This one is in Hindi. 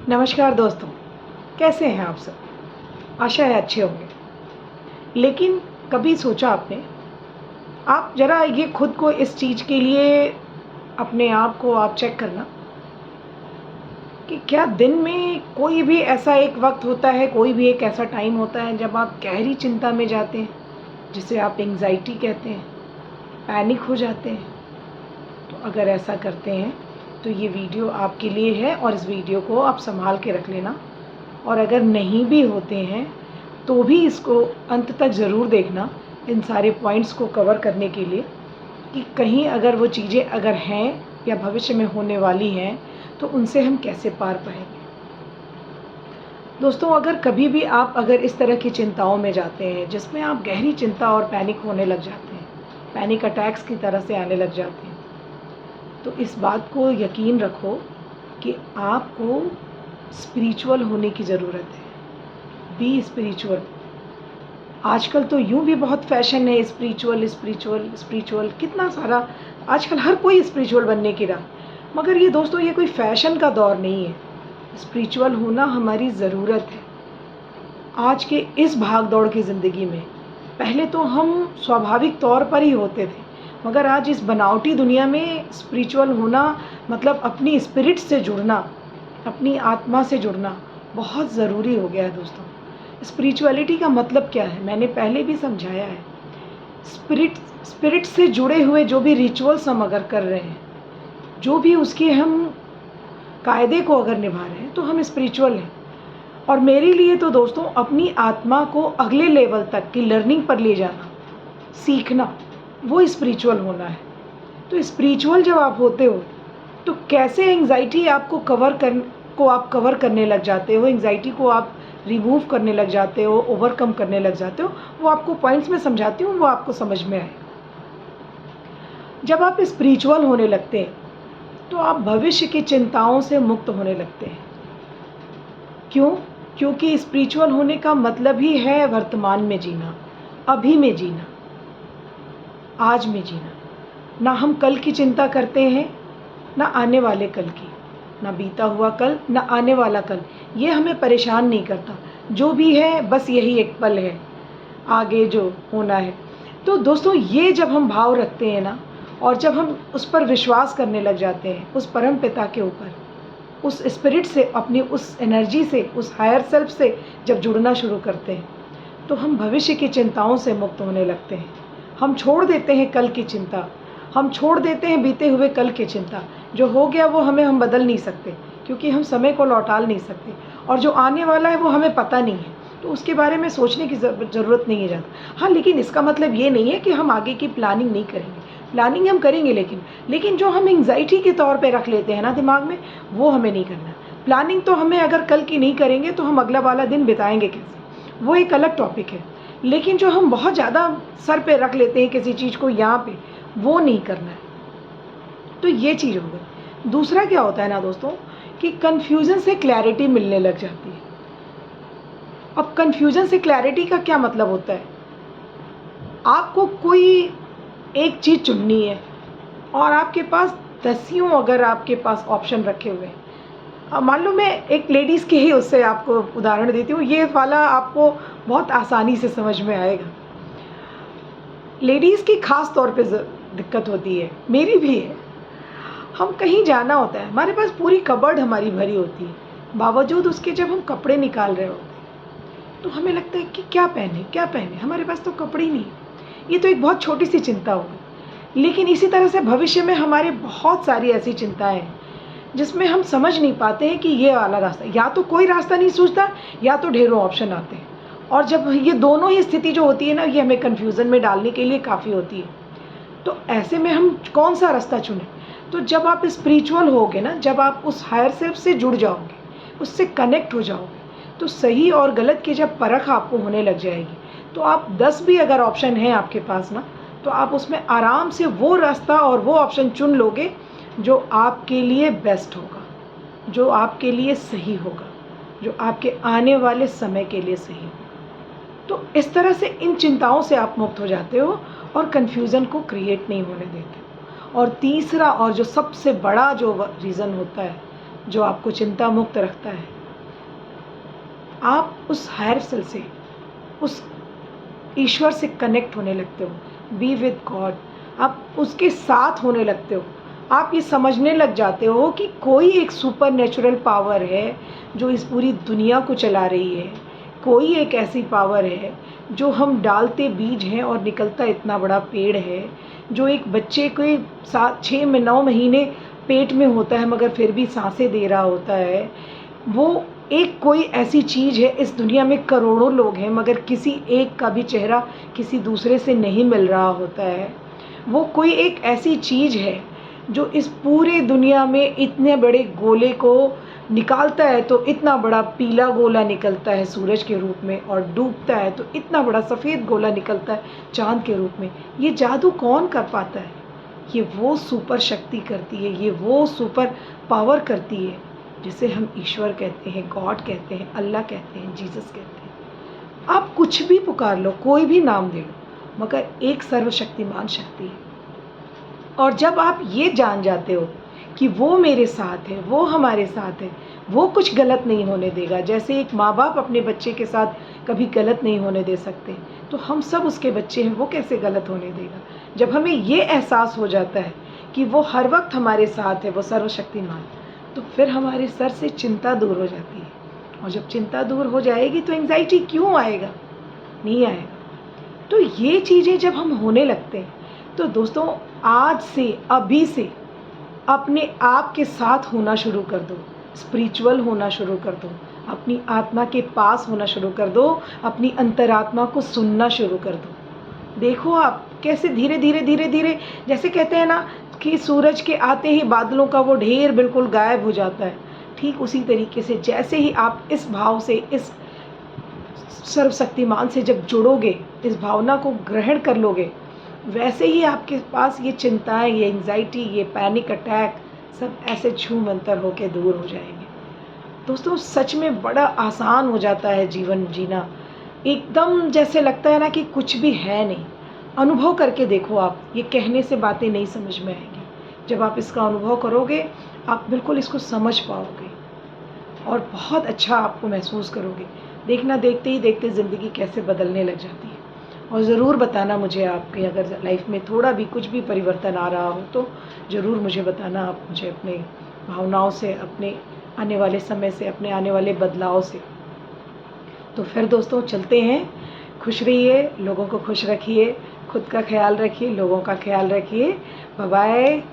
नमस्कार दोस्तों, कैसे हैं आप सब? आशा है अच्छे होंगे। लेकिन कभी सोचा आपने, आप ज़रा ये खुद को इस चीज़ के लिए अपने आप को आप चेक करना कि क्या दिन में कोई भी ऐसा एक वक़्त होता है, कोई भी एक ऐसा टाइम होता है जब आप गहरी चिंता में जाते हैं, जिसे आप एंग्ज़ायटी कहते हैं, पैनिक हो जाते हैं। तो अगर ऐसा करते हैं, तो ये वीडियो आपके लिए है और इस वीडियो को आप सँभाल के रख लेना। और अगर नहीं भी होते हैं, तो भी इसको अंत तक ज़रूर देखना, इन सारे पॉइंट्स को कवर करने के लिए कि कहीं अगर वो चीज़ें अगर हैं या भविष्य में होने वाली हैं, तो उनसे हम कैसे पार पाएँगे। दोस्तों, अगर कभी भी आप अगर इस तरह की चिंताओं में जाते हैं, जिसमें आप गहरी चिंता और पैनिक होने लग जाते हैं, पैनिक अटैक्स की तरह से आने लग जाते हैं, तो इस बात को यकीन रखो कि आपको स्पिरिचुअल होने की ज़रूरत है। B spiritual. आजकल तो यूँ भी बहुत फ़ैशन है स्पिरिचुअल स्पिरिचुअल स्पिरिचुअल, कितना सारा आजकल हर कोई स्पिरिचुअल बनने की राह। मगर ये दोस्तों, ये कोई फ़ैशन का दौर नहीं है। स्पिरिचुअल होना हमारी ज़रूरत है। आज के इस भाग-दौड़ की ज़िंदगी में पहले तो हम स्वाभाविक तौर पर ही होते थे, मगर आज इस बनावटी दुनिया में स्पिरिचुअल होना मतलब अपनी स्पिरिट से जुड़ना, अपनी आत्मा से जुड़ना बहुत ज़रूरी हो गया है दोस्तों। स्पिरिचुअलिटी का मतलब क्या है? मैंने पहले भी समझाया है। स्पिरिट स्पिरिट से जुड़े हुए जो भी रिचुअल्स हम अगर कर रहे हैं, जो भी उसके हम कायदे को अगर निभा रहे हैं, तो हम स्पिरिचुअल हैं। और मेरे लिए तो दोस्तों, अपनी आत्मा को अगले लेवल तक की लर्निंग पर ले जाना, सीखना, वो स्पिरिचुअल होना है। तो स्पिरिचुअल जब आप होते हो, तो कैसे एंग्ज़ायटी आपको आप कवर करने लग जाते हो, एंग्ज़ायटी को आप रिमूव करने लग जाते हो, ओवरकम करने लग जाते हो, वो आपको पॉइंट्स में समझाती हूँ, वो आपको समझ में आए। जब आप स्पिरिचुअल होने लगते हैं, तो आप भविष्य की चिंताओं से मुक्त होने लगते हैं। क्यों? क्योंकि स्पिरिचुअल होने का मतलब ही है वर्तमान में जीना, अभी में जीना, आज में जीना। ना हम कल की चिंता करते हैं, ना आने वाले कल की, ना बीता हुआ कल, ना आने वाला कल। ये हमें परेशान नहीं करता। जो भी है बस यही एक पल है, आगे जो होना है। तो दोस्तों, ये जब हम भाव रखते हैं ना, और जब हम उस पर विश्वास करने लग जाते हैं, उस परम पिता के ऊपर, उस स्पिरिट से, अपनी उस एनर्जी से, उस हायर सेल्फ से जब जुड़ना शुरू करते हैं, तो हम भविष्य की चिंताओं से मुक्त होने लगते हैं। हम छोड़ देते हैं कल की चिंता, हम छोड़ देते हैं बीते हुए कल की चिंता। जो हो गया वो हम बदल नहीं सकते, क्योंकि हम समय को लौटा नहीं सकते, और जो आने वाला है वो हमें पता नहीं है, तो उसके बारे में सोचने की ज़रूरत नहीं है ज़्यादा। हाँ, लेकिन इसका मतलब ये नहीं है कि हम आगे की प्लानिंग नहीं करेंगे। प्लानिंग हम करेंगे, लेकिन जो हम एंग्ज़ायटी के तौर पे रख लेते हैं ना दिमाग में, वो हमें नहीं करना। प्लानिंग तो हमें अगर कल की नहीं करेंगे, तो हम अगला वाला दिन बिताएँगे कैसे, वो एक अलग टॉपिक है। लेकिन जो हम बहुत ज़्यादा सर पे रख लेते हैं किसी चीज़ को यहाँ पे, वो नहीं करना है। तो ये चीज़ हो गई। दूसरा क्या होता है ना दोस्तों, कि कन्फ्यूज़न से क्लैरिटी मिलने लग जाती है। अब कन्फ्यूज़न से क्लैरिटी का क्या मतलब होता है? आपको कोई एक चीज़ चुननी है, और आपके पास दसियों अगर आपके पास ऑप्शन रखे हुए हैं। अब मान लो मैं एक लेडीज़ के ही उससे आपको उदाहरण देती हूँ, ये वाला आपको बहुत आसानी से समझ में आएगा। लेडीज़ की ख़ास तौर पे दिक्कत होती है, मेरी भी है। हम कहीं जाना होता है, हमारे पास पूरी कबर्ड हमारी भरी होती है, बावजूद उसके जब हम कपड़े निकाल रहे होते हैं, तो हमें लगता है कि क्या पहने, हमारे पास तो कपड़े ही नहीं। ये तो एक बहुत छोटी सी चिंता हो गई। लेकिन इसी तरह से भविष्य में हमारे बहुत सारी ऐसी चिंताएँ हैं, जिसमें हम समझ नहीं पाते हैं कि ये वाला रास्ता, या तो कोई रास्ता नहीं सूझता, या तो ढेरों ऑप्शन आते हैं। और जब ये दोनों ही स्थिति जो होती है ना, ये हमें कन्फ्यूज़न में डालने के लिए काफ़ी होती है। तो ऐसे में हम कौन सा रास्ता चुनें? तो जब आप स्पिरिचुअल होगे ना, जब आप उस हायर सेल्फ से जुड़ जाओगे, उससे कनेक्ट हो जाओगे, तो सही और गलत की जब परख आपको होने लग जाएगी, तो आप 10 भी अगर ऑप्शन हैं आपके पास ना, तो आप उसमें आराम से वो रास्ता और वो ऑप्शन चुन लोगे जो आपके लिए बेस्ट होगा, जो आपके लिए सही होगा, जो आपके आने वाले समय के लिए सही होगा। तो इस तरह से इन चिंताओं से आप मुक्त हो जाते हो और कन्फ्यूज़न को क्रिएट नहीं होने देते। और तीसरा, और जो सबसे बड़ा जो रीज़न होता है, जो आपको चिंता मुक्त रखता है, आप उस हायर सेल्फ से, उस ईश्वर से कनेक्ट होने लगते हो, बी विद गॉड, आप उसके साथ होने लगते हो। आप ये समझने लग जाते हो कि कोई एक सुपर नेचुरल पावर है जो इस पूरी दुनिया को चला रही है। कोई एक ऐसी पावर है जो हम डालते बीज हैं और निकलता इतना बड़ा पेड़ है, जो एक बच्चे के 7 6 9 महीने पेट में होता है मगर फिर भी सांसें दे रहा होता है। वो एक कोई ऐसी चीज़ है, इस दुनिया में करोड़ों लोग हैं मगर किसी एक का भी चेहरा किसी दूसरे से नहीं मिल रहा होता है। वो कोई एक ऐसी चीज़ है जो इस पूरे दुनिया में इतने बड़े गोले को निकालता है तो इतना बड़ा पीला गोला निकलता है सूरज के रूप में, और डूबता है तो इतना बड़ा सफ़ेद गोला निकलता है चाँद के रूप में। ये जादू कौन कर पाता है? ये वो सुपर शक्ति करती है, ये वो सुपर पावर करती है जिसे हम ईश्वर कहते हैं, गॉड कहते हैं, अल्लाह कहते हैं, जीसस कहते हैं। आप कुछ भी पुकार लो, कोई भी नाम दे लो, मगर एक सर्वशक्तिमान शक्ति है। और जब आप ये जान जाते हो कि वो मेरे साथ है, वो हमारे साथ है, वो कुछ गलत नहीं होने देगा, जैसे एक माँ बाप अपने बच्चे के साथ कभी गलत नहीं होने दे सकते, तो हम सब उसके बच्चे हैं, वो कैसे गलत होने देगा। जब हमें ये एहसास हो जाता है कि वो हर वक्त हमारे साथ है, वो सर्वशक्तिमान, तो फिर हमारे सर से चिंता दूर हो जाती है। और जब चिंता दूर हो जाएगी तो एंग्जाइटी क्यों आएगा? नहीं आएगा। तो ये चीज़ें जब हम होने लगते हैं तो दोस्तों, आज से, अभी से अपने आप के साथ होना शुरू कर दो, स्पिरिचुअल होना शुरू कर दो, अपनी आत्मा के पास होना शुरू कर दो, अपनी अंतरात्मा को सुनना शुरू कर दो। देखो आप कैसे धीरे धीरे धीरे धीरे, जैसे कहते हैं ना कि सूरज के आते ही बादलों का वो ढेर बिल्कुल गायब हो जाता है, ठीक उसी तरीके से जैसे ही आप इस भाव से, इस सर्वशक्तिमान से जब जुड़ोगे, इस भावना को ग्रहण कर लोगे, वैसे ही आपके पास ये चिंताएं, ये एंग्जाइटी, ये पैनिक अटैक सब ऐसे छूमंतर होके दूर हो जाएंगे। दोस्तों, सच में बड़ा आसान हो जाता है जीवन जीना, एकदम जैसे लगता है ना कि कुछ भी है नहीं। अनुभव करके देखो आप, ये कहने से बातें नहीं समझ में आएंगी। जब आप इसका अनुभव करोगे, आप बिल्कुल इसको समझ पाओगे और बहुत अच्छा आपको महसूस करोगे। देखना, देखते ही देखते ज़िंदगी कैसे बदलने लग जाती है। और ज़रूर बताना मुझे, आपकी अगर लाइफ में थोड़ा भी कुछ भी परिवर्तन आ रहा हो तो ज़रूर मुझे बताना। आप मुझे अपने भावनाओं से, अपने आने वाले समय से, अपने आने वाले बदलाव से। तो फिर दोस्तों चलते हैं। खुश रहिए, लोगों को खुश रखिए, खुद का ख्याल रखिए, लोगों का ख्याल रखिए। Bye bye.